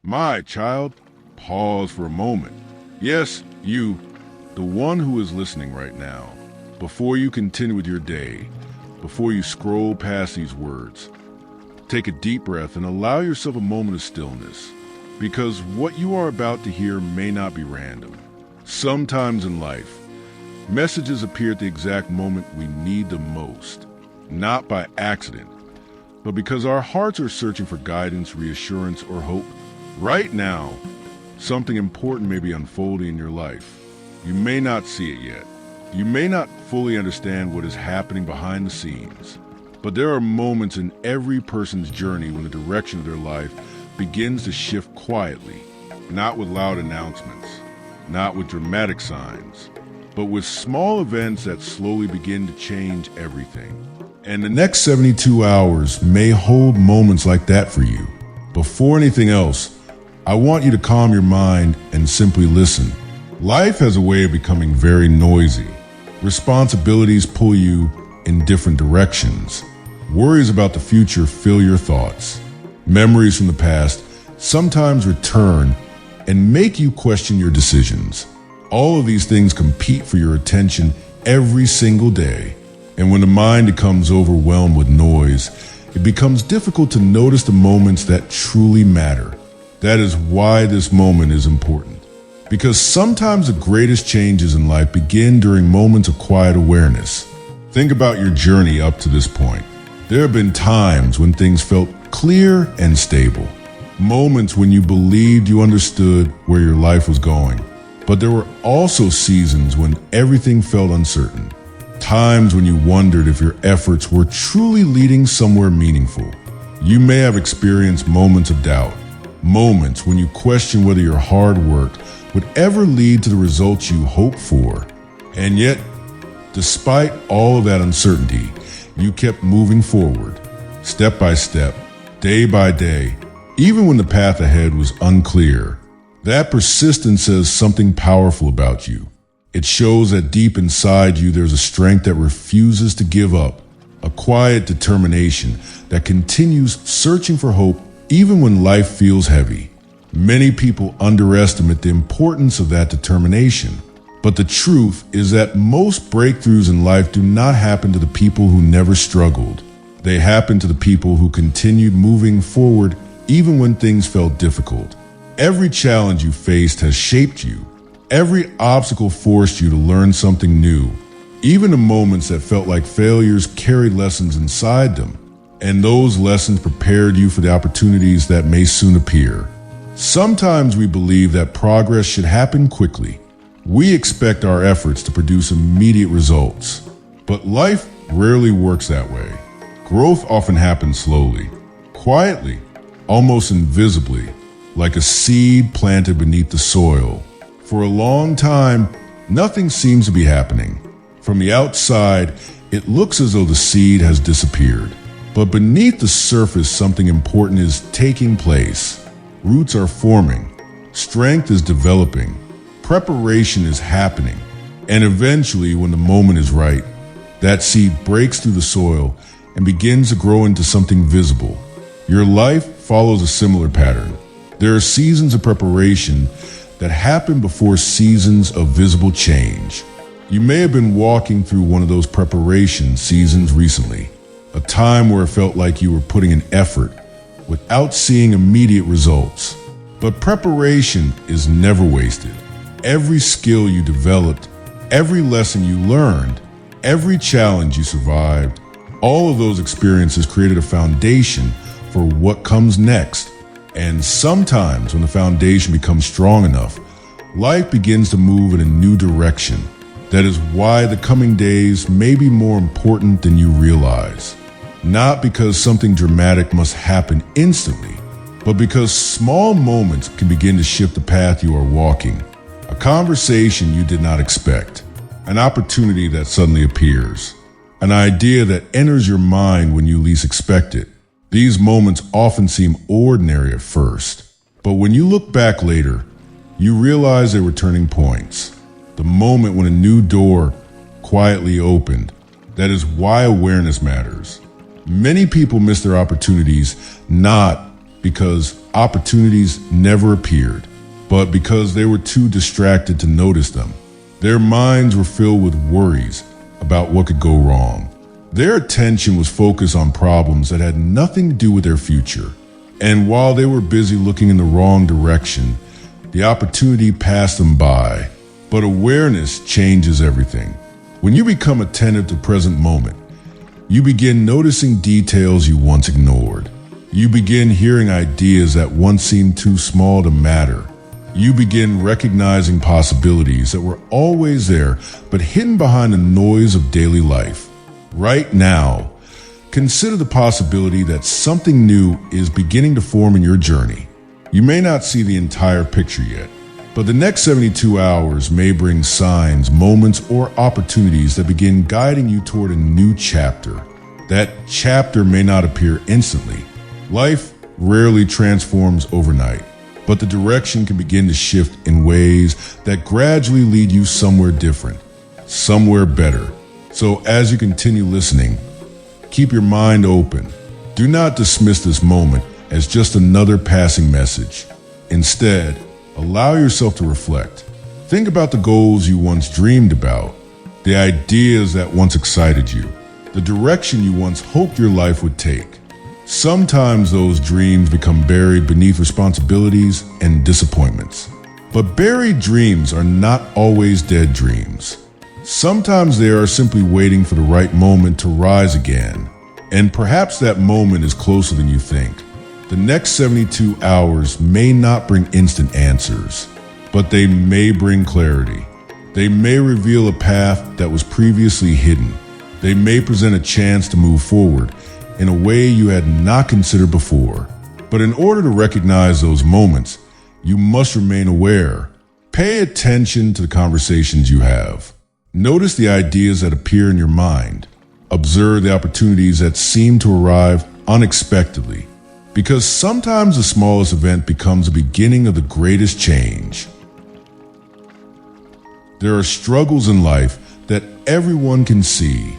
My child, pause for a moment. Yes, you, the one who is listening right now. Before you continue with your day, before you scroll past these words, take a deep breath and allow yourself a moment of stillness, because what you are about to hear may not be random. Sometimes in life, messages appear at the exact moment we need them most, not by accident, but because our hearts are searching for guidance, reassurance, or hope. Right now, something important may be unfolding in your life. You may not see it yet. You may not fully understand what is happening behind the scenes, but there are moments in every person's journey when the direction of their life begins to shift quietly, not with loud announcements, not with dramatic signs, but with small events that slowly begin to change everything. And the next 72 hours may hold moments like that for you. Before anything else, I want you to calm your mind and simply listen. Life has a way of becoming very noisy. Responsibilities pull you in different directions. Worries about the future fill your thoughts. Memories from the past sometimes return and make you question your decisions. All of these things compete for your attention every single day. And when the mind becomes overwhelmed with noise, it becomes difficult to notice the moments that truly matter. That is why this moment is important. Because sometimes the greatest changes in life begin during moments of quiet awareness. Think about your journey up to this point. There have been times when things felt clear and stable. Moments when you believed you understood where your life was going. But there were also seasons when everything felt uncertain. Times when you wondered if your efforts were truly leading somewhere meaningful. You may have experienced moments of doubt. Moments when you question whether your hard work would ever lead to the results you hoped for. And yet, despite all of that uncertainty, you kept moving forward, step by step, day by day, even when the path ahead was unclear. That persistence says something powerful about you. It shows that deep inside you there's a strength that refuses to give up, a quiet determination that continues searching for hope even when life feels heavy. Many people underestimate the importance of that determination. But the truth is that most breakthroughs in life do not happen to the people who never struggled. They happen to the people who continued moving forward even when things felt difficult. Every challenge you faced has shaped you. Every obstacle forced you to learn something new. Even the moments that felt like failures carried lessons inside them. And those lessons prepared you for the opportunities that may soon appear. Sometimes we believe that progress should happen quickly. We expect our efforts to produce immediate results. But life rarely works that way. Growth often happens slowly, quietly, almost invisibly, like a seed planted beneath the soil. For a long time, nothing seems to be happening. From the outside, it looks as though the seed has disappeared. But beneath the surface, something important is taking place. Roots are forming, strength is developing, preparation is happening, and eventually, when the moment is right, that seed breaks through the soil and begins to grow into something visible. Your life follows a similar pattern. There are seasons of preparation that happen before seasons of visible change. You may have been walking through one of those preparation seasons recently, a time where it felt like you were putting in effort without seeing immediate results. But preparation is never wasted. Every skill you developed, every lesson you learned, every challenge you survived, all of those experiences created a foundation for what comes next. And sometimes when the foundation becomes strong enough, life begins to move in a new direction. That is why the coming days may be more important than you realize. Not because something dramatic must happen instantly, but because small moments can begin to shift the path you are walking. A conversation you did not expect, an opportunity that suddenly appears, an idea that enters your mind when you least expect it. These moments often seem ordinary at first, but when you look back later, you realize they were turning points. The moment when a new door quietly opened. That is why awareness matters. Many people miss their opportunities not because opportunities never appeared, but because they were too distracted to notice them. Their minds were filled with worries about what could go wrong. Their attention was focused on problems that had nothing to do with their future. And while they were busy looking in the wrong direction, the opportunity passed them by. But awareness changes everything. When you become attentive to the present moment, you begin noticing details you once ignored. You begin hearing ideas that once seemed too small to matter. You begin recognizing possibilities that were always there, but hidden behind the noise of daily life. Right now, consider the possibility that something new is beginning to form in your journey. You may not see the entire picture yet, but the next 72 hours may bring signs, moments, or opportunities that begin guiding you toward a new chapter. That chapter may not appear instantly. Life rarely transforms overnight, but the direction can begin to shift in ways that gradually lead you somewhere different, somewhere better. So as you continue listening, keep your mind open. Do not dismiss this moment as just another passing message. Instead, allow yourself to reflect. Think about the goals you once dreamed about, the ideas that once excited you, the direction you once hoped your life would take. Sometimes those dreams become buried beneath responsibilities and disappointments. But buried dreams are not always dead dreams. Sometimes they are simply waiting for the right moment to rise again. And perhaps that moment is closer than you think. The next 72 hours may not bring instant answers, but they may bring clarity. They may reveal a path that was previously hidden. They may present a chance to move forward in a way you had not considered before. But in order to recognize those moments, you must remain aware. Pay attention to the conversations you have. Notice the ideas that appear in your mind. Observe the opportunities that seem to arrive unexpectedly. Because sometimes the smallest event becomes the beginning of the greatest change. There are struggles in life that everyone can see.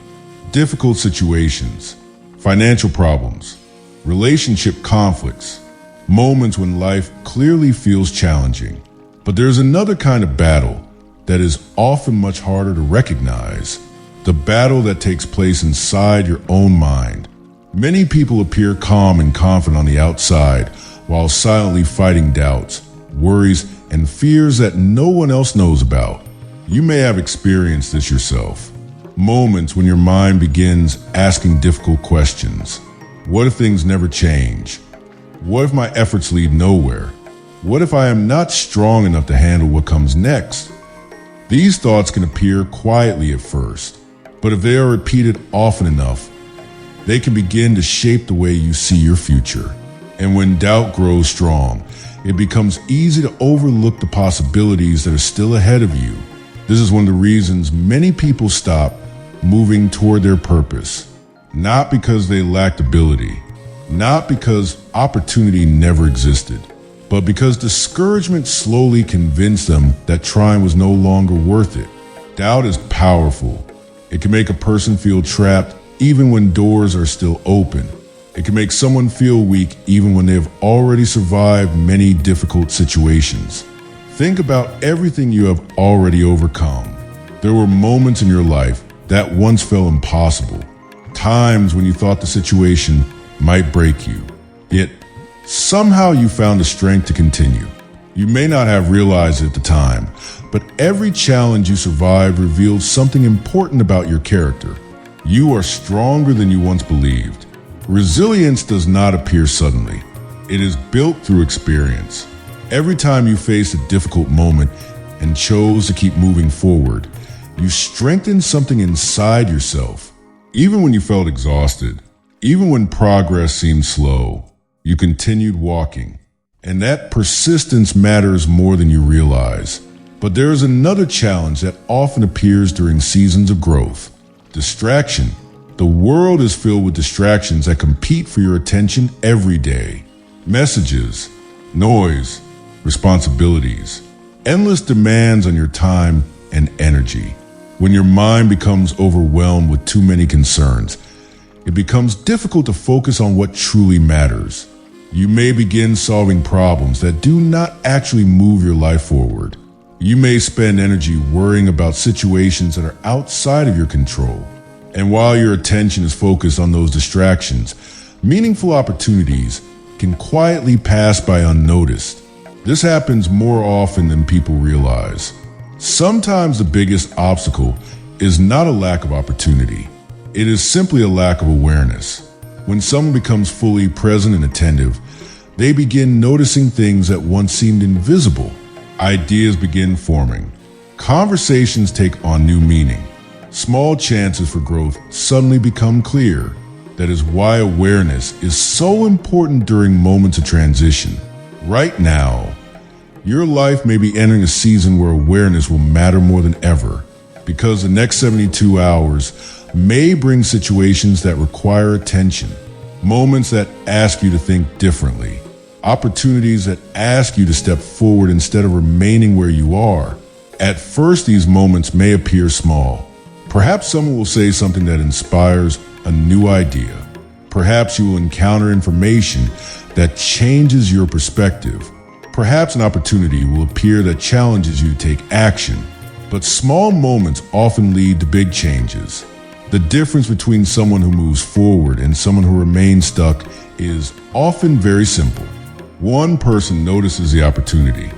Difficult situations, financial problems, relationship conflicts, moments when life clearly feels challenging. But there's another kind of battle that is often much harder to recognize. The battle that takes place inside your own mind. Many people appear calm and confident on the outside while silently fighting doubts, worries, and fears that no one else knows about. You may have experienced this yourself. Moments when your mind begins asking difficult questions. What if things never change? What if my efforts lead nowhere? What if I am not strong enough to handle what comes next? These thoughts can appear quietly at first, but if they are repeated often enough, they can begin to shape the way you see your future. And when doubt grows strong, it becomes easy to overlook the possibilities that are still ahead of you. This is one of the reasons many people stop moving toward their purpose. Not because they lacked ability, not because opportunity never existed, but because discouragement slowly convinced them that trying was no longer worth it. Doubt is powerful. It can make a person feel trapped even when doors are still open. It can make someone feel weak even when they have already survived many difficult situations. Think about everything you have already overcome. There were moments in your life that once felt impossible. Times when you thought the situation might break you. Yet, somehow you found the strength to continue. You may not have realized it at the time, but every challenge you survived revealed something important about your character. You are stronger than you once believed. Resilience does not appear suddenly. It is built through experience. Every time you faced a difficult moment and chose to keep moving forward, you strengthened something inside yourself. Even when you felt exhausted, even when progress seemed slow, you continued walking. And that persistence matters more than you realize. But there is another challenge that often appears during seasons of growth. Distraction. The world is filled with distractions that compete for your attention every day. Messages, noise, responsibilities, endless demands on your time and energy. When your mind becomes overwhelmed with too many concerns, it becomes difficult to focus on what truly matters. You may begin solving problems that do not actually move your life forward. You may spend energy worrying about situations that are outside of your control. And while your attention is focused on those distractions, meaningful opportunities can quietly pass by unnoticed. This happens more often than people realize. Sometimes the biggest obstacle is not a lack of opportunity. It is simply a lack of awareness. When someone becomes fully present and attentive, they begin noticing things that once seemed invisible. Ideas begin forming. Conversations take on new meaning. Small chances for growth suddenly become clear. That is why awareness is so important during moments of transition. Right now, your life may be entering a season where awareness will matter more than ever, because the next 72 hours may bring situations that require attention, moments that ask you to think differently, opportunities that ask you to step forward instead of remaining where you are. At first, these moments may appear small. Perhaps someone will say something that inspires a new idea. Perhaps you will encounter information that changes your perspective. Perhaps an opportunity will appear that challenges you to take action. But small moments often lead to big changes. The difference between someone who moves forward and someone who remains stuck is often very simple. One person notices the opportunity,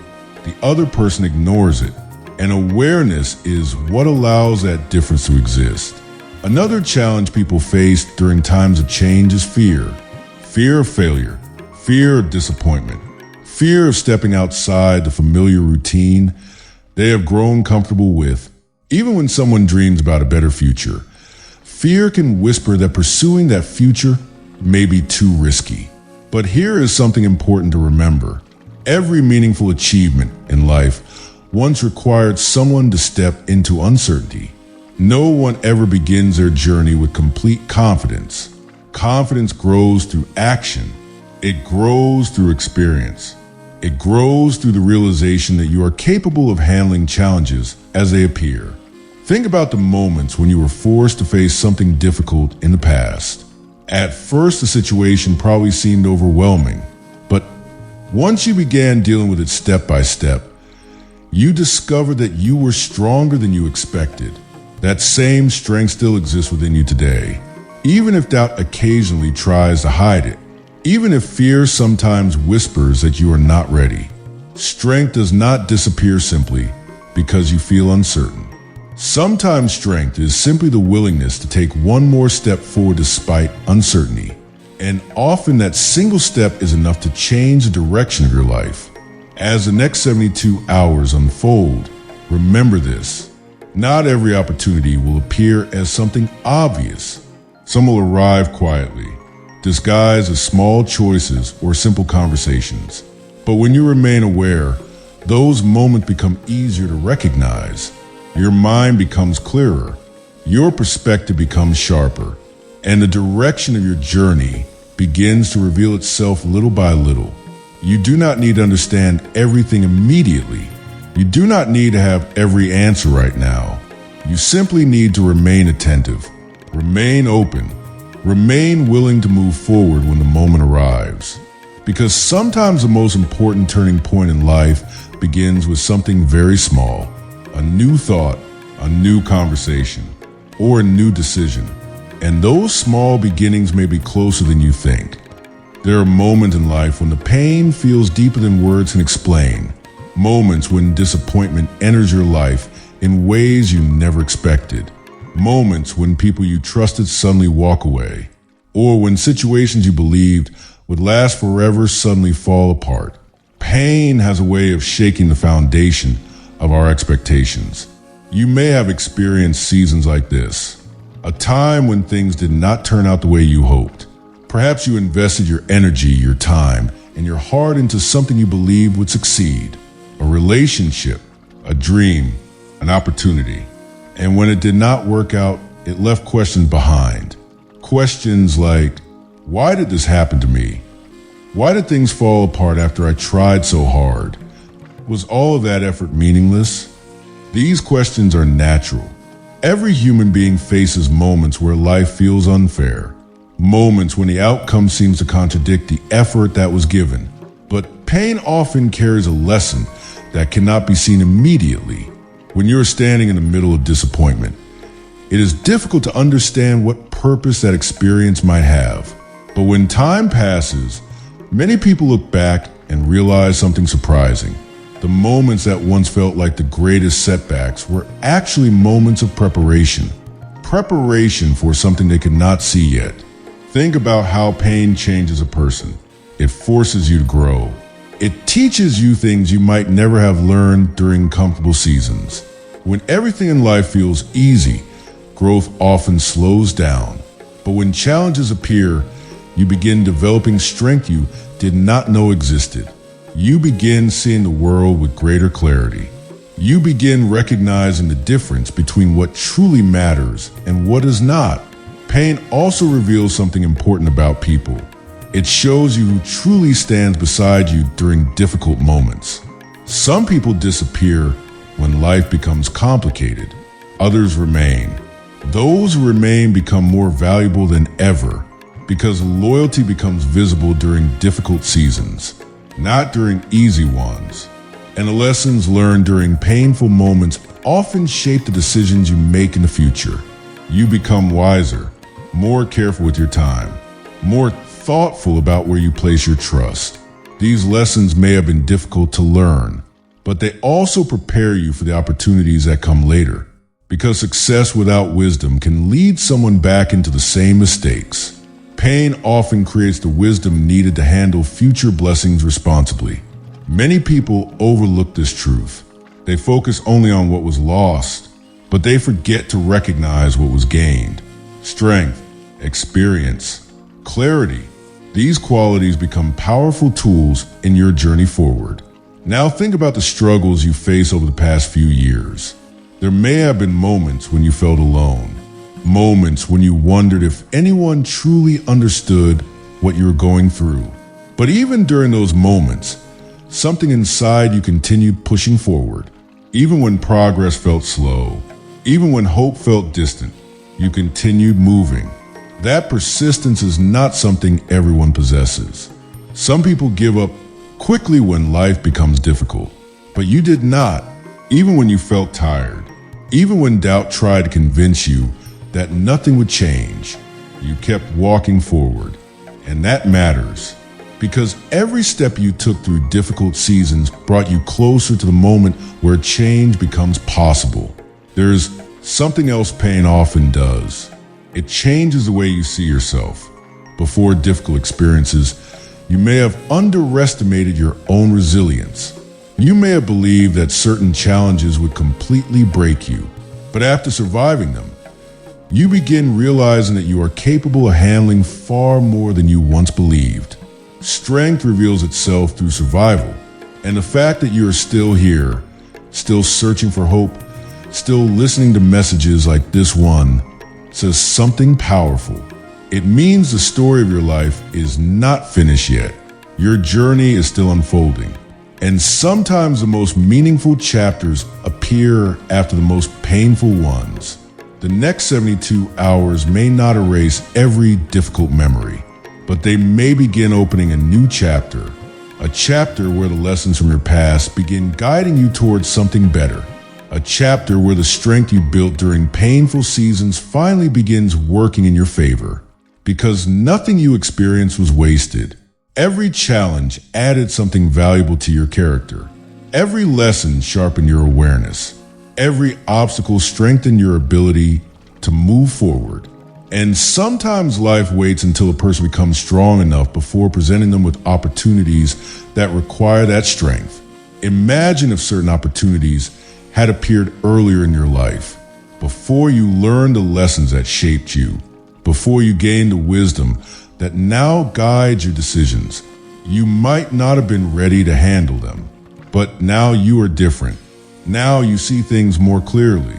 the other person ignores it, and awareness is what allows that difference to exist. Another challenge people face during times of change is fear. Fear of failure, fear of disappointment, fear of stepping outside the familiar routine they have grown comfortable with. Even when someone dreams about a better future, fear can whisper that pursuing that future may be too risky. But here is something important to remember. Every meaningful achievement in life once required someone to step into uncertainty. No one ever begins their journey with complete confidence. Confidence grows through action. It grows through experience. It grows through the realization that you are capable of handling challenges as they appear. Think about the moments when you were forced to face something difficult in the past. At first, the situation probably seemed overwhelming, but once you began dealing with it step by step, you discovered that you were stronger than you expected. That same strength still exists within you today, even if doubt occasionally tries to hide it. Even if fear sometimes whispers that you are not ready, strength does not disappear simply because you feel uncertain. Sometimes strength is simply the willingness to take one more step forward despite uncertainty. And often that single step is enough to change the direction of your life. As the next 72 hours unfold, remember this. Not every opportunity will appear as something obvious. Some will arrive quietly, disguised as small choices or simple conversations. But when you remain aware, those moments become easier to recognize. Your mind becomes clearer, your perspective becomes sharper, and the direction of your journey begins to reveal itself little by little. You do not need to understand everything immediately. You do not need to have every answer right now. You simply need to remain attentive, remain open, remain willing to move forward when the moment arrives. Because sometimes the most important turning point in life begins with something very small. A new thought, a new conversation, or a new decision. And those small beginnings may be closer than you think. There are moments in life when the pain feels deeper than words can explain. Moments when disappointment enters your life in ways you never expected. Moments when people you trusted suddenly walk away. Or when situations you believed would last forever suddenly fall apart. Pain has a way of shaking the foundation of our expectations. You may have experienced seasons like this, a time when things did not turn out the way you hoped. Perhaps you invested your energy, your time, and your heart into something you believed would succeed, a relationship, a dream, an opportunity. And when it did not work out, it left questions behind. Questions like, why did this happen to me? Why did things fall apart after I tried so hard? Was all of that effort meaningless? These questions are natural. Every human being faces moments where life feels unfair, moments when the outcome seems to contradict the effort that was given. But pain often carries a lesson that cannot be seen immediately. When you're standing in the middle of disappointment, it is difficult to understand what purpose that experience might have. But when time passes, many people look back and realize something surprising. The moments that once felt like the greatest setbacks were actually moments of preparation. Preparation for something they could not see yet. Think about how pain changes a person. It forces you to grow. It teaches you things you might never have learned during comfortable seasons. When everything in life feels easy, growth often slows down. But when challenges appear, you begin developing strength you did not know existed. You begin seeing the world with greater clarity. You begin recognizing the difference between what truly matters and what is not. Pain also reveals something important about people. It shows you who truly stands beside you during difficult moments. Some people disappear when life becomes complicated. Others remain. Those who remain become more valuable than ever because loyalty becomes visible during difficult seasons, not during easy ones. And the lessons learned during painful moments often shape the decisions you make in the future. You become wiser, more careful with your time, more thoughtful about where you place your trust. These lessons may have been difficult to learn, but they also prepare you for the opportunities that come later. Because success without wisdom can lead someone back into the same mistakes. Pain often creates the wisdom needed to handle future blessings responsibly. Many people overlook this truth. They focus only on what was lost, but they forget to recognize what was gained. Strength, experience, clarity. These qualities become powerful tools in your journey forward. Now think about the struggles you faced over the past few years. There may have been moments when you felt alone, moments when you wondered if anyone truly understood what you were going through. But even during those moments, something inside you continued pushing forward. Even when progress felt slow, even when hope felt distant, you continued moving. That persistence is not something everyone possesses. Some people give up quickly when life becomes difficult, but you did not, even when you felt tired, even when doubt tried to convince you that nothing would change. You kept walking forward, and that matters. Because every step you took through difficult seasons brought you closer to the moment where change becomes possible. There's something else pain often does. It changes the way you see yourself. Before difficult experiences, you may have underestimated your own resilience. You may have believed that certain challenges would completely break you. But after surviving them, you begin realizing that you are capable of handling far more than you once believed. Strength reveals itself through survival, and the fact that you are still here, still searching for hope, still listening to messages like this one, says something powerful. It means the story of your life is not finished yet. Your journey is still unfolding, and sometimes the most meaningful chapters appear after the most painful ones. The next 72 hours may not erase every difficult memory, but they may begin opening a new chapter, a chapter where the lessons from your past begin guiding you towards something better, a chapter where the strength you built during painful seasons finally begins working in your favor. Because nothing you experienced was wasted. Every challenge added something valuable to your character. Every lesson sharpened your awareness. Every obstacle strengthened your ability to move forward. And sometimes life waits until a person becomes strong enough before presenting them with opportunities that require that strength. Imagine if certain opportunities had appeared earlier in your life, before you learned the lessons that shaped you, before you gained the wisdom that now guides your decisions. You might not have been ready to handle them, but now you are different. Now you see things more clearly.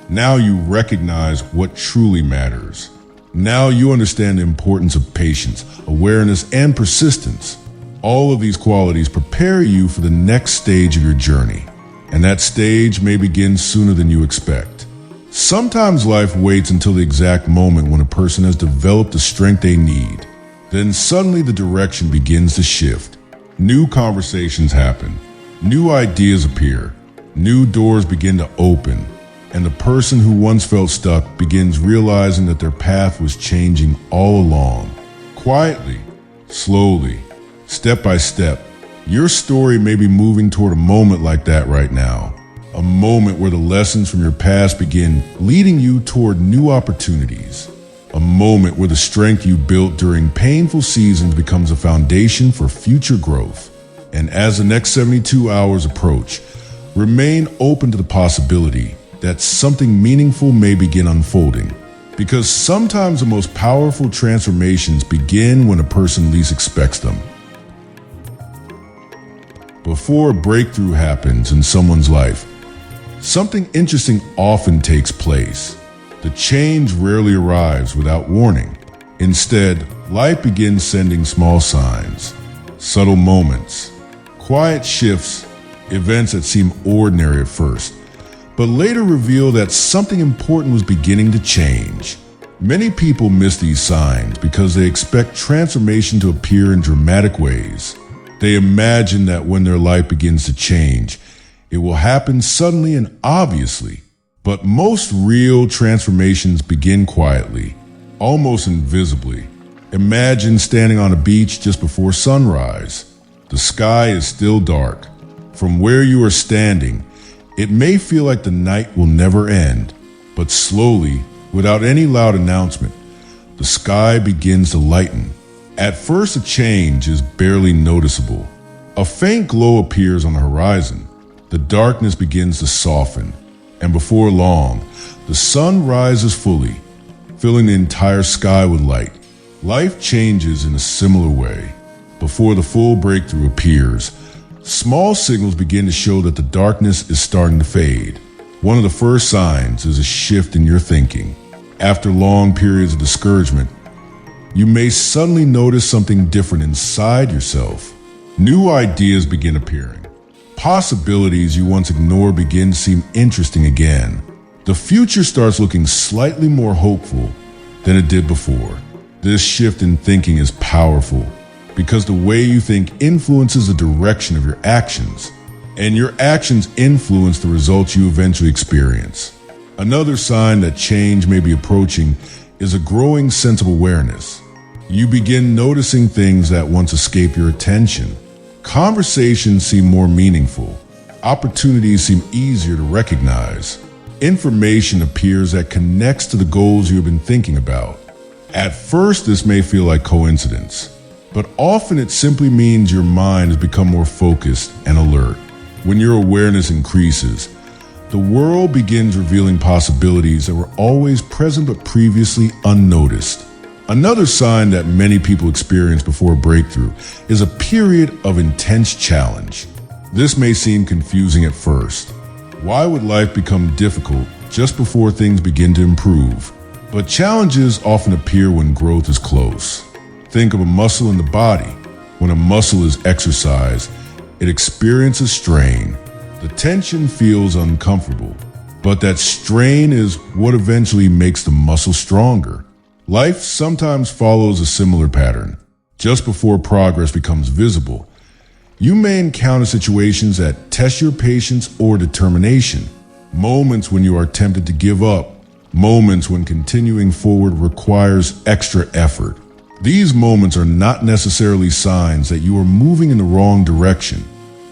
Now you recognize what truly matters. Now you understand the importance of patience, awareness, and persistence. All of these qualities prepare you for the next stage of your journey, and that stage may begin sooner than you expect. Sometimes life waits until the exact moment when a person has developed the strength they need. Then suddenly the direction begins to shift. New conversations happen. New ideas appear. New doors begin to open. And the person who once felt stuck begins realizing that their path was changing all along. Quietly, slowly, step by step, your story may be moving toward a moment like that right now. A moment where the lessons from your past begin leading you toward new opportunities. A moment where the strength you built during painful seasons becomes a foundation for future growth. And as the next 72 hours approach, remain open to the possibility that something meaningful may begin unfolding. Because sometimes the most powerful transformations begin when a person least expects them. Before a breakthrough happens in someone's life, something interesting often takes place. The change rarely arrives without warning. Instead, life begins sending small signs, subtle moments, quiet shifts, events that seem ordinary at first, but later reveal that something important was beginning to change. Many people miss these signs because they expect transformation to appear in dramatic ways. They imagine that when their life begins to change, it will happen suddenly and obviously. But most real transformations begin quietly, almost invisibly. Imagine standing on a beach just before sunrise. The sky is still dark. From where you are standing, it may feel like the night will never end, but slowly, without any loud announcement, the sky begins to lighten. At first, the change is barely noticeable. A faint glow appears on the horizon. The darkness begins to soften, and before long, the sun rises fully, filling the entire sky with light. Life changes in a similar way. Before the full breakthrough appears, small signals begin to show that the darkness is starting to fade. One of the first signs is a shift in your thinking. After long periods of discouragement, you may suddenly notice something different inside yourself. New ideas begin appearing. Possibilities you once ignored begin to seem interesting again. The future starts looking slightly more hopeful than it did before. This shift in thinking is powerful because the way you think influences the direction of your actions, and your actions influence the results you eventually experience. Another sign that change may be approaching is a growing sense of awareness. You begin noticing things that once escaped your attention. Conversations seem more meaningful. Opportunities seem easier to recognize. Information appears that connects to the goals you have been thinking about. At first, this may feel like coincidence, but often it simply means your mind has become more focused and alert. When your awareness increases, the world begins revealing possibilities that were always present but previously unnoticed. Another sign that many people experience before a breakthrough is a period of intense challenge. This may seem confusing at first. Why would life become difficult just before things begin to improve? But challenges often appear when growth is close. Think of a muscle in the body. When a muscle is exercised, it experiences strain. The tension feels uncomfortable, but that strain is what eventually makes the muscle stronger. Life sometimes follows a similar pattern. Just before progress becomes visible, you may encounter situations that test your patience or determination. Moments when you are tempted to give up. Moments when continuing forward requires extra effort. These moments are not necessarily signs that you are moving in the wrong direction.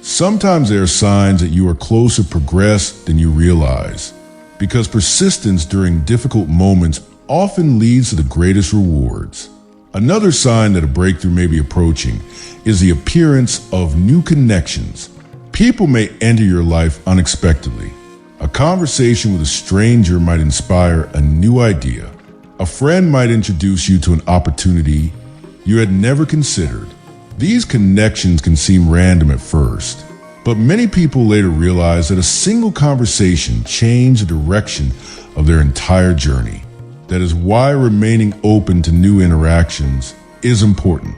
Sometimes they are signs that you are closer to progress than you realize, because persistence during difficult moments often leads to the greatest rewards. Another sign that a breakthrough may be approaching is the appearance of new connections. People may enter your life unexpectedly. A conversation with a stranger might inspire a new idea. A friend might introduce you to an opportunity you had never considered. These connections can seem random at first, but many people later realize that a single conversation changed the direction of their entire journey. That is why remaining open to new interactions is important.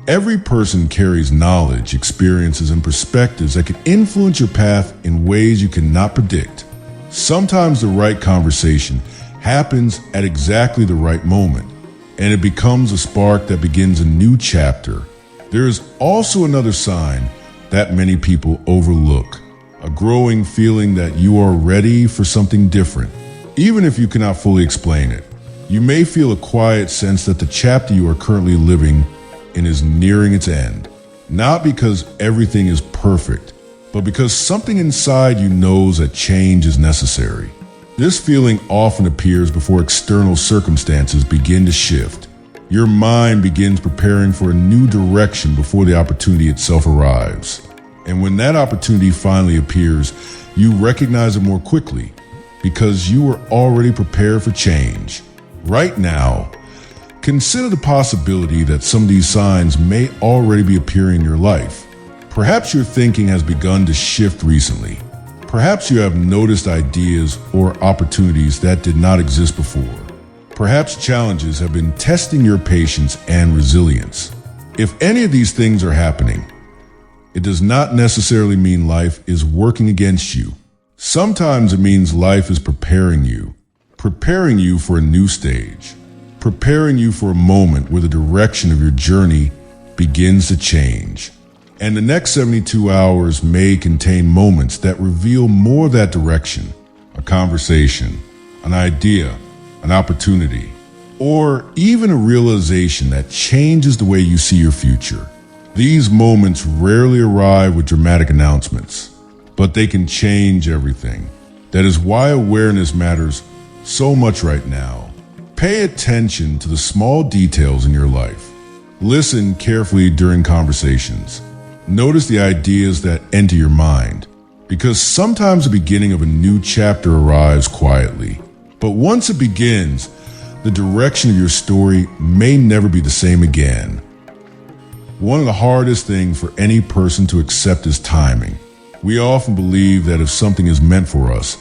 Every person carries knowledge, experiences, and perspectives that can influence your path in ways you cannot predict. Sometimes the right conversation happens at exactly the right moment, and it becomes a spark that begins a new chapter. There is also another sign that many people overlook, a growing feeling that you are ready for something different, even if you cannot fully explain it. You may feel a quiet sense that the chapter you are currently living in is nearing its end, not because everything is perfect, but because something inside you knows that change is necessary. This feeling often appears before external circumstances begin to shift. Your mind begins preparing for a new direction before the opportunity itself arrives. And when that opportunity finally appears, you recognize it more quickly because you were already prepared for change. Right now, consider the possibility that some of these signs may already be appearing in your life. Perhaps your thinking has begun to shift recently. Perhaps you have noticed ideas or opportunities that did not exist before. Perhaps challenges have been testing your patience and resilience. If any of these things are happening, it does not necessarily mean life is working against you. Sometimes it means life is preparing you for a new stage, preparing you for a moment where the direction of your journey begins to change. And the next 72 hours may contain moments that reveal more of that direction, a conversation, an idea, an opportunity, or even a realization that changes the way you see your future. These moments rarely arrive with dramatic announcements, but they can change everything. That is why awareness matters so much right now. Pay attention to the small details in your life. Listen carefully during conversations. Notice the ideas that enter your mind, because sometimes the beginning of a new chapter arrives quietly. But once it begins, the direction of your story may never be the same again. One of the hardest things for any person to accept is timing. We often believe that if something is meant for us,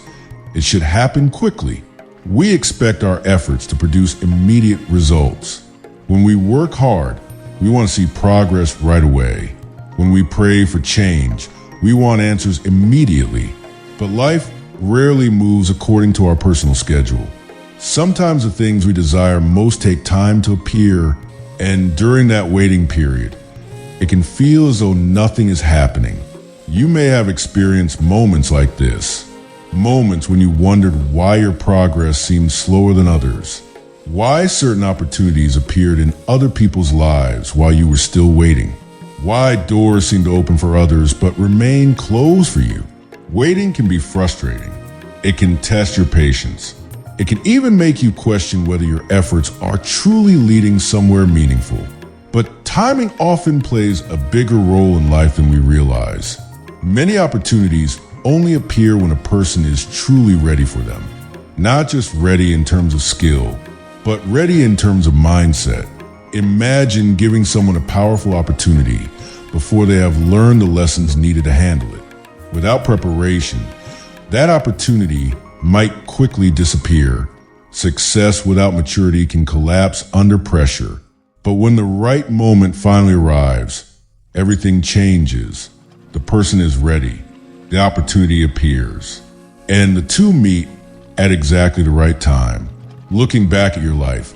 it should happen quickly. We expect our efforts to produce immediate results. When we work hard, we want to see progress right away. When we pray for change, we want answers immediately. But life rarely moves according to our personal schedule. Sometimes the things we desire most take time to appear, and during that waiting period, it can feel as though nothing is happening. You may have experienced moments like this, moments when you wondered why your progress seemed slower than others, why certain opportunities appeared in other people's lives while you were still waiting, why doors seemed to open for others but remain closed for you. Waiting can be frustrating. It can test your patience. It can even make you question whether your efforts are truly leading somewhere meaningful. But timing often plays a bigger role in life than we realize. Many opportunities only appear when a person is truly ready for them. Not just ready in terms of skill, but ready in terms of mindset. Imagine giving someone a powerful opportunity before they have learned the lessons needed to handle it. Without preparation, that opportunity might quickly disappear. Success without maturity can collapse under pressure. But when the right moment finally arrives, everything changes. The person is ready. The opportunity appears. And the two meet at exactly the right time. Looking back at your life,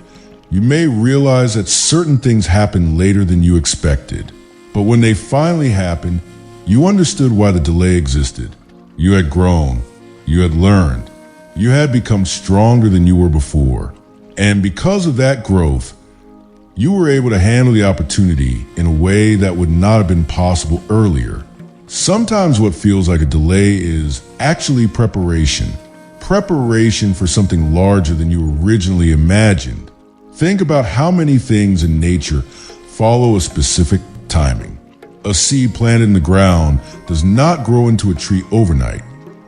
you may realize that certain things happened later than you expected. But when they finally happened, you understood why the delay existed. You had grown. You had learned. You had become stronger than you were before. And because of that growth, you were able to handle the opportunity in a way that would not have been possible earlier. Sometimes what feels like a delay is actually preparation. Preparation for something larger than you originally imagined. Think about how many things in nature follow a specific timing. A seed planted in the ground does not grow into a tree overnight.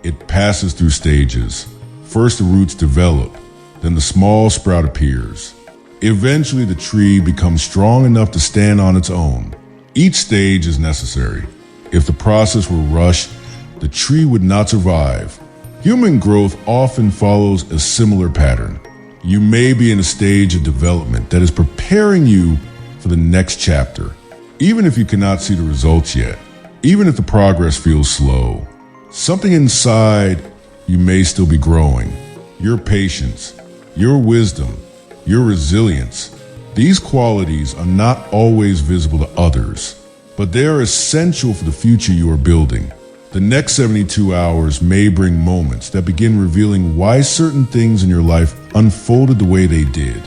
It passes through stages. First the roots develop, then the small sprout appears. Eventually the tree becomes strong enough to stand on its own. Each stage is necessary. If the process were rushed, the tree would not survive. Human growth often follows a similar pattern. You may be in a stage of development that is preparing you for the next chapter, even if you cannot see the results yet, even if the progress feels slow. Something inside you may still be growing. Your patience, your wisdom, your resilience, these qualities are not always visible to others, but they are essential for the future you are building. The next 72 hours may bring moments that begin revealing why certain things in your life unfolded the way they did.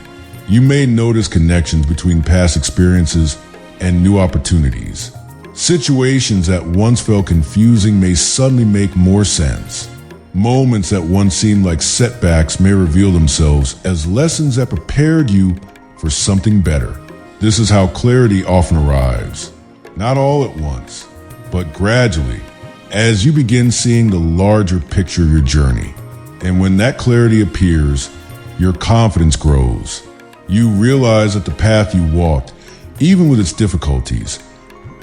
You may notice connections between past experiences and new opportunities. Situations that once felt confusing may suddenly make more sense. Moments that once seemed like setbacks may reveal themselves as lessons that prepared you for something better. This is how clarity often arrives. Not all at once, but gradually, as you begin seeing the larger picture of your journey. And when that clarity appears, your confidence grows. You realize that the path you walked, even with its difficulties,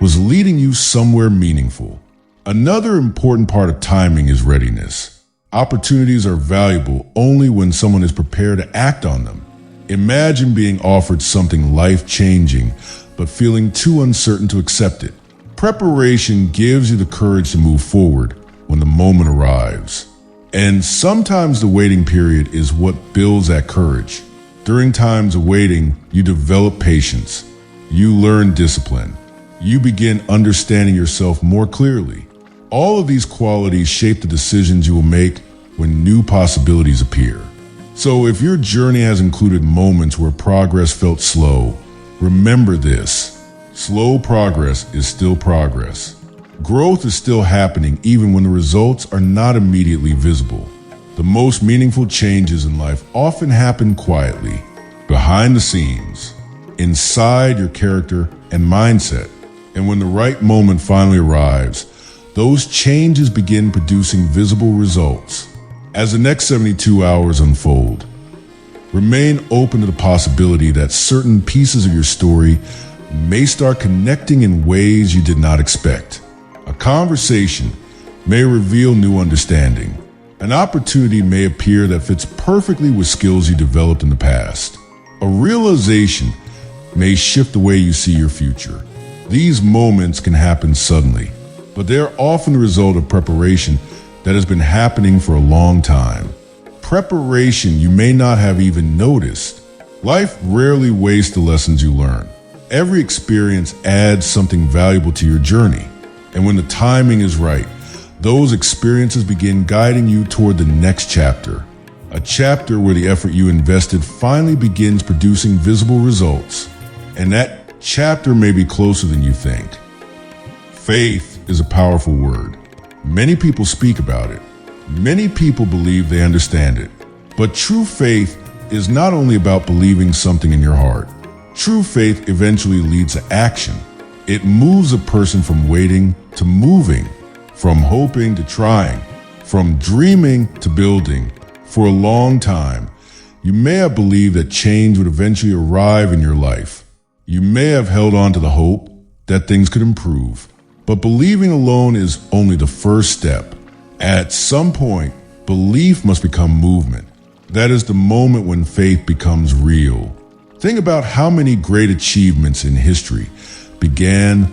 was leading you somewhere meaningful. Another important part of timing is readiness. Opportunities are valuable only when someone is prepared to act on them. Imagine being offered something life-changing, but feeling too uncertain to accept it. Preparation gives you the courage to move forward when the moment arrives. And sometimes the waiting period is what builds that courage. During times of waiting, you develop patience. You learn discipline. You begin understanding yourself more clearly. All of these qualities shape the decisions you will make when new possibilities appear. So if your journey has included moments where progress felt slow, remember this. Slow progress is still progress. Growth is still happening even when the results are not immediately visible. The most meaningful changes in life often happen quietly, behind the scenes, inside your character and mindset. And when the right moment finally arrives, those changes begin producing visible results. As the next 72 hours unfold, remain open to the possibility that certain pieces of your story may start connecting in ways you did not expect. A conversation may reveal new understanding. An opportunity may appear that fits perfectly with skills you developed in the past. A realization may shift the way you see your future. These moments can happen suddenly, but they are often the result of preparation that has been happening for a long time. Preparation you may not have even noticed. Life rarely wastes the lessons you learn. Every experience adds something valuable to your journey. And when the timing is right, those experiences begin guiding you toward the next chapter. A chapter where the effort you invested finally begins producing visible results. And that chapter may be closer than you think. Faith is a powerful word. Many people speak about it. Many people believe they understand it. But true faith is not only about believing something in your heart. True faith eventually leads to action. It moves a person from waiting to moving, from hoping to trying, from dreaming to building. For a long time, you may have believed that change would eventually arrive in your life. You may have held on to the hope that things could improve. But believing alone is only the first step. At some point, belief must become movement. That is the moment when faith becomes real. Think about how many great achievements in history began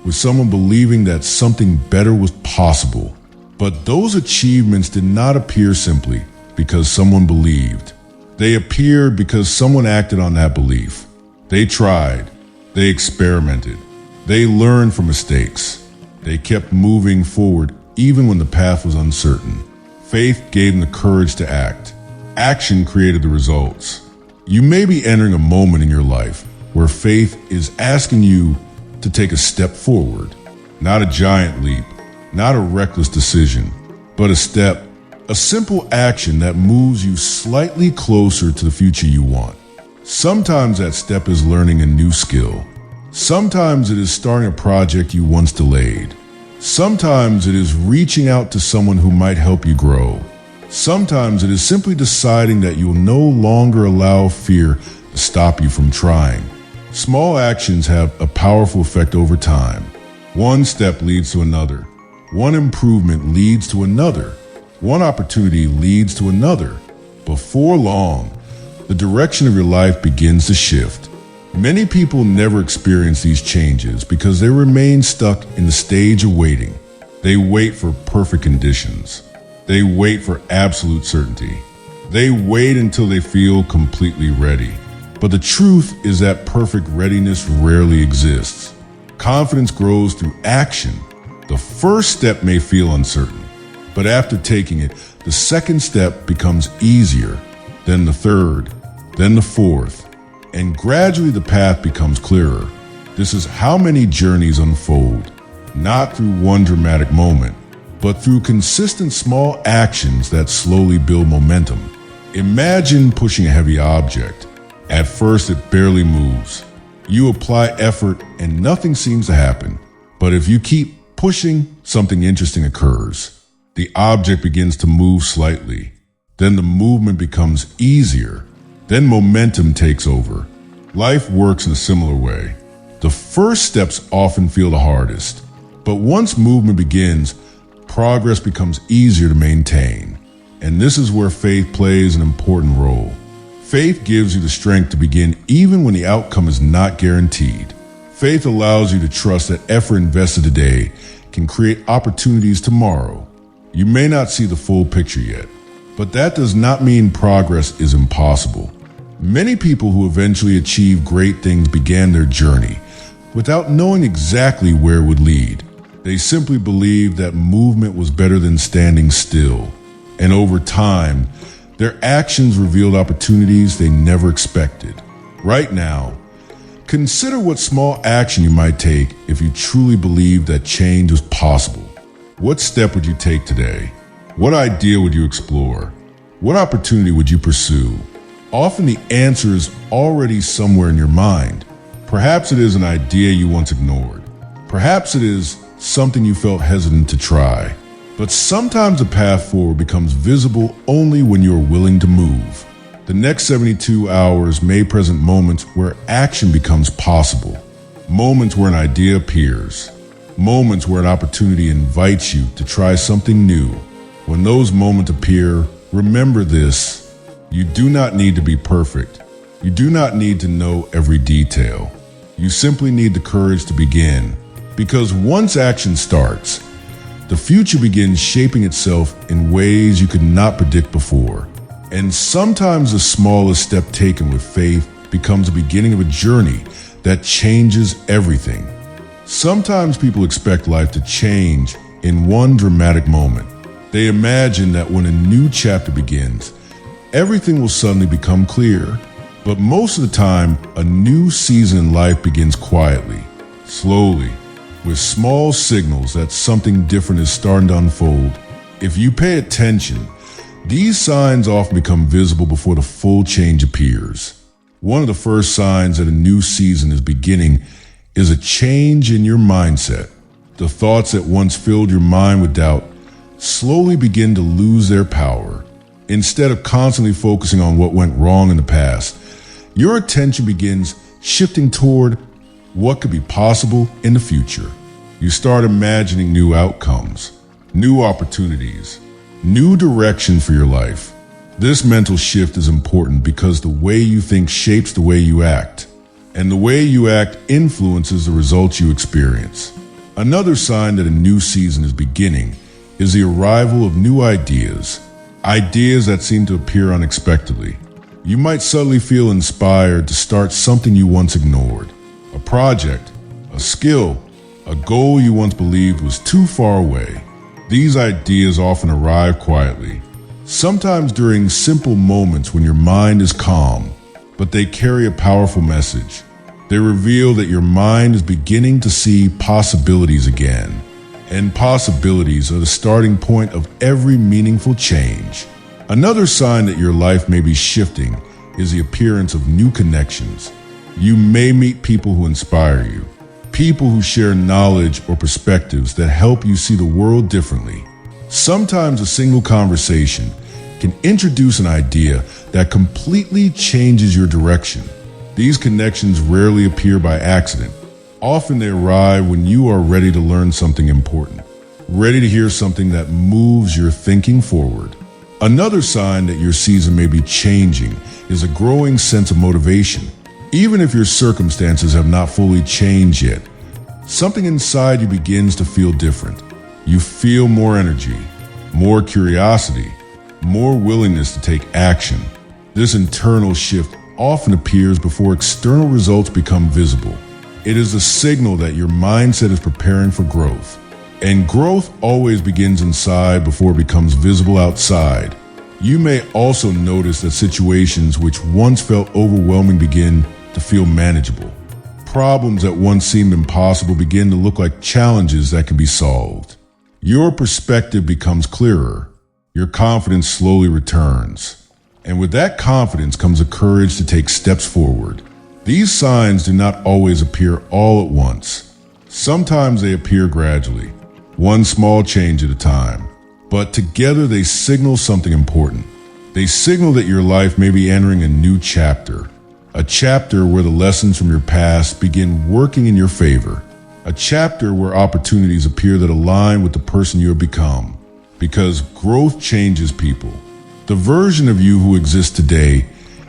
with someone believing that something better was possible. But those achievements did not appear simply because someone believed. They appeared because someone acted on that belief. They tried. They experimented. They learned from mistakes. They kept moving forward even when the path was uncertain. Faith gave them the courage to act. Action created the results. You may be entering a moment in your life where faith is asking you to take a step forward. Not a giant leap, not a reckless decision, but a step, a simple action that moves you slightly closer to the future you want. Sometimes that step is learning a new skill. Sometimes it is starting a project you once delayed. Sometimes it is reaching out to someone who might help you grow. Sometimes it is simply deciding that you will no longer allow fear to stop you from trying. Small actions have a powerful effect over time. One step leads to another. One improvement leads to another. One opportunity leads to another. Before long, the direction of your life begins to shift. Many people never experience these changes because they remain stuck in the stage of waiting. They wait for perfect conditions. They wait for absolute certainty. They wait until they feel completely ready. But the truth is that perfect readiness rarely exists. Confidence grows through action. The first step may feel uncertain, but after taking it, the second step becomes easier, then the third, then the fourth, and gradually the path becomes clearer. This is how many journeys unfold, not through one dramatic moment, but through consistent small actions that slowly build momentum. Imagine pushing a heavy object. At first, it barely moves. You apply effort and nothing seems to happen. But if you keep pushing, something interesting occurs. The object begins to move slightly. Then the movement becomes easier. Then momentum takes over. Life works in a similar way. The first steps often feel the hardest. But once movement begins, progress becomes easier to maintain. And this is where faith plays an important role. Faith gives you the strength to begin even when the outcome is not guaranteed. Faith allows you to trust that effort invested today can create opportunities tomorrow. You may not see the full picture yet, but that does not mean progress is impossible. Many people who eventually achieve great things began their journey without knowing exactly where it would lead. They simply believed that movement was better than standing still. And over time, their actions revealed opportunities they never expected. Right now, consider what small action you might take if you truly believed that change was possible. What step would you take today? What idea would you explore? What opportunity would you pursue? Often the answer is already somewhere in your mind. Perhaps it is an idea you once ignored. Perhaps it is something you felt hesitant to try. But sometimes the path forward becomes visible only when you are willing to move. The next 72 hours may present moments where action becomes possible. Moments where an idea appears. Moments where an opportunity invites you to try something new. When those moments appear, remember this: you do not need to be perfect. You do not need to know every detail. You simply need the courage to begin. Because once action starts, the future begins shaping itself in ways you could not predict before. And sometimes the smallest step taken with faith becomes the beginning of a journey that changes everything. Sometimes people expect life to change in one dramatic moment. They imagine that when a new chapter begins, everything will suddenly become clear. But most of the time, a new season in life begins quietly, slowly, with small signals that something different is starting to unfold. If you pay attention, these signs often become visible before the full change appears. One of the first signs that a new season is beginning is a change in your mindset. The thoughts that once filled your mind with doubt slowly begin to lose their power. Instead of constantly focusing on what went wrong in the past, your attention begins shifting toward what could be possible in the future. You start imagining new outcomes, new opportunities, new direction for your life. This mental shift is important because the way you think shapes the way you act, and the way you act influences the results you experience. Another sign that a new season is beginning is the arrival of new ideas that seem to appear unexpectedly. You might suddenly feel inspired to start something you once ignored. A project, a skill, a goal you once believed was too far away. These ideas often arrive quietly, sometimes during simple moments when your mind is calm, but they carry a powerful message. They reveal that your mind is beginning to see possibilities again, and possibilities are the starting point of every meaningful change. Another sign that your life may be shifting is the appearance of new connections. You may meet people who inspire you, people who share knowledge or perspectives that help you see the world differently. Sometimes a single conversation can introduce an idea that completely changes your direction. These connections rarely appear by accident. Often they arrive when you are ready to learn something important, ready to hear something that moves your thinking forward. Another sign that your season may be changing is a growing sense of motivation. Even if your circumstances have not fully changed yet, something inside you begins to feel different. You feel more energy, more curiosity, more willingness to take action. This internal shift often appears before external results become visible. It is a signal that your mindset is preparing for growth. And growth always begins inside before it becomes visible outside. You may also notice that situations which once felt overwhelming begin to feel manageable. Problems that once seemed impossible begin to look like challenges that can be solved. Your perspective becomes clearer. Your confidence slowly returns. And with that confidence comes a courage to take steps forward. These signs do not always appear all at once. Sometimes they appear gradually, one small change at a time. But together they signal something important. They signal that your life may be entering a new chapter. A chapter where the lessons from your past begin working in your favor. A chapter where opportunities appear that align with the person you have become. Because growth changes people. The version of you who exists today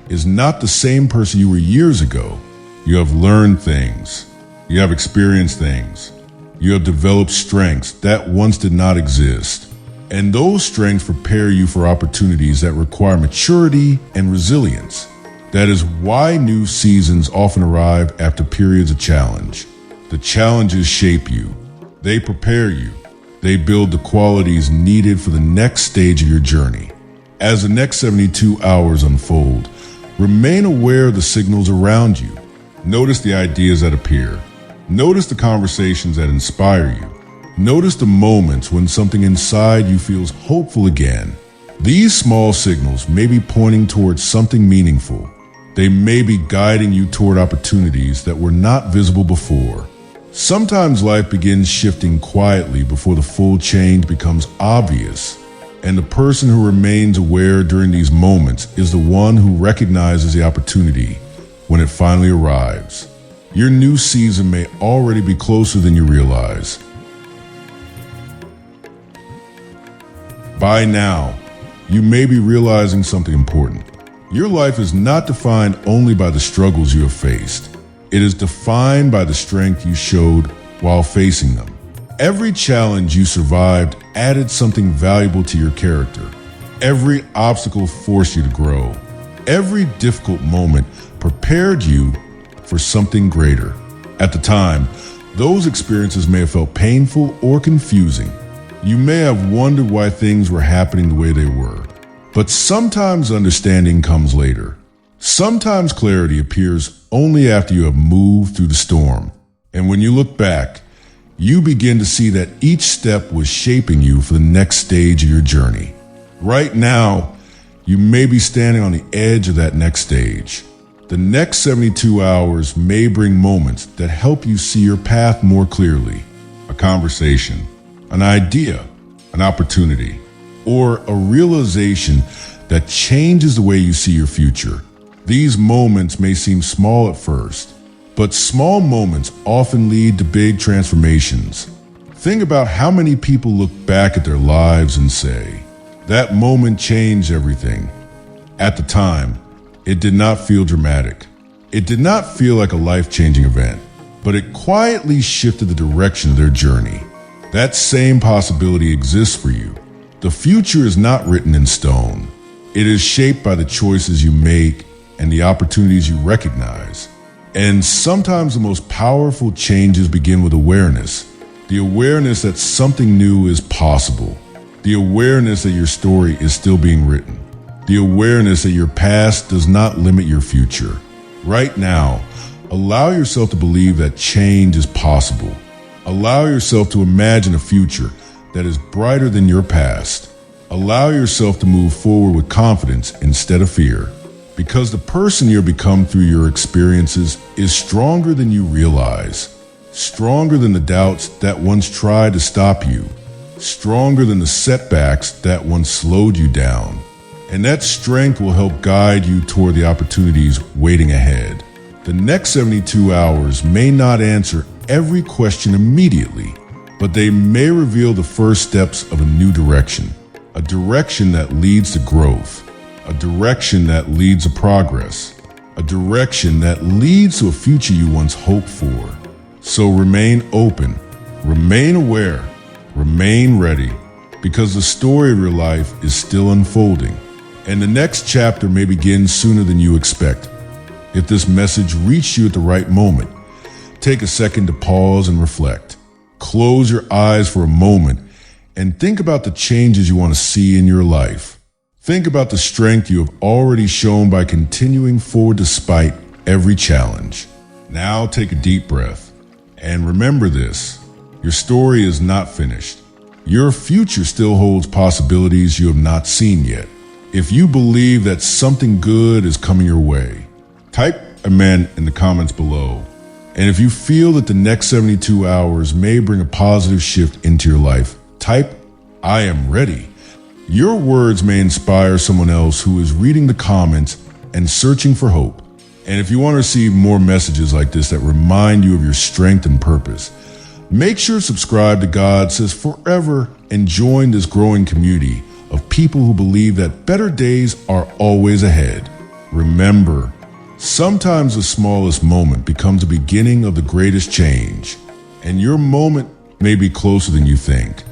is not the same person you were years ago. You have learned things. You have experienced things. You have developed strengths that once did not exist. And those strengths prepare you for opportunities that require maturity and resilience. That is why new seasons often arrive after periods of challenge. The challenges shape you. They prepare you. They build the qualities needed for the next stage of your journey. As the next 72 hours unfold, remain aware of the signals around you. Notice the ideas that appear. Notice the conversations that inspire you. Notice the moments when something inside you feels hopeful again. These small signals may be pointing towards something meaningful. They may be guiding you toward opportunities that were not visible before. Sometimes life begins shifting quietly before the full change becomes obvious. And the person who remains aware during these moments is the one who recognizes the opportunity when it finally arrives. Your new season may already be closer than you realize. By now, you may be realizing something important. Your life is not defined only by the struggles you have faced. It is defined by the strength you showed while facing them. Every challenge you survived added something valuable to your character. Every obstacle forced you to grow. Every difficult moment prepared you for something greater. At the time, those experiences may have felt painful or confusing. You may have wondered why things were happening the way they were. But sometimes understanding comes later. Sometimes clarity appears only after you have moved through the storm. And when you look back, you begin to see that each step was shaping you for the next stage of your journey. Right now, you may be standing on the edge of that next stage. The next 72 hours may bring moments that help you see your path more clearly. A conversation, an idea, an opportunity, or a realization that changes the way you see your future. These moments may seem small at first, but small moments often lead to big transformations. Think about how many people look back at their lives and say, "That moment changed everything." At the time, it did not feel dramatic. It did not feel like a life-changing event, but it quietly shifted the direction of their journey. That same possibility exists for you. The future is not written in stone. It is shaped by the choices you make and the opportunities you recognize. And sometimes the most powerful changes begin with awareness. The awareness that something new is possible. The awareness that your story is still being written. The awareness that your past does not limit your future. Right now, allow yourself to believe that change is possible. Allow yourself to imagine a future that is brighter than your past. Allow yourself to move forward with confidence instead of fear. Because the person you've become through your experiences is stronger than you realize. Stronger than the doubts that once tried to stop you. Stronger than the setbacks that once slowed you down. And that strength will help guide you toward the opportunities waiting ahead. The next 72 hours may not answer every question immediately, but they may reveal the first steps of a new direction. A direction that leads to growth. A direction that leads to progress. A direction that leads to a future you once hoped for. So remain open, remain aware, remain ready, because the story of your life is still unfolding, and the next chapter may begin sooner than you expect. If this message reached you at the right moment, take a second to pause and reflect. Close your eyes for a moment and think about the changes you want to see in your life. Think about the strength you have already shown by continuing forward despite every challenge. Now take a deep breath and remember this: your story is not finished. Your future still holds possibilities you have not seen yet. If you believe that something good is coming your way, type amen in the comments below. And if you feel that the next 72 hours may bring a positive shift into your life, type I am ready. Your words may inspire someone else who is reading the comments and searching for hope. And if you want to receive more messages like this that remind you of your strength and purpose, make sure to subscribe to God Says Forever and join this growing community of people who believe that better days are always ahead. Remember, sometimes the smallest moment becomes the beginning of the greatest change, and your moment may be closer than you think.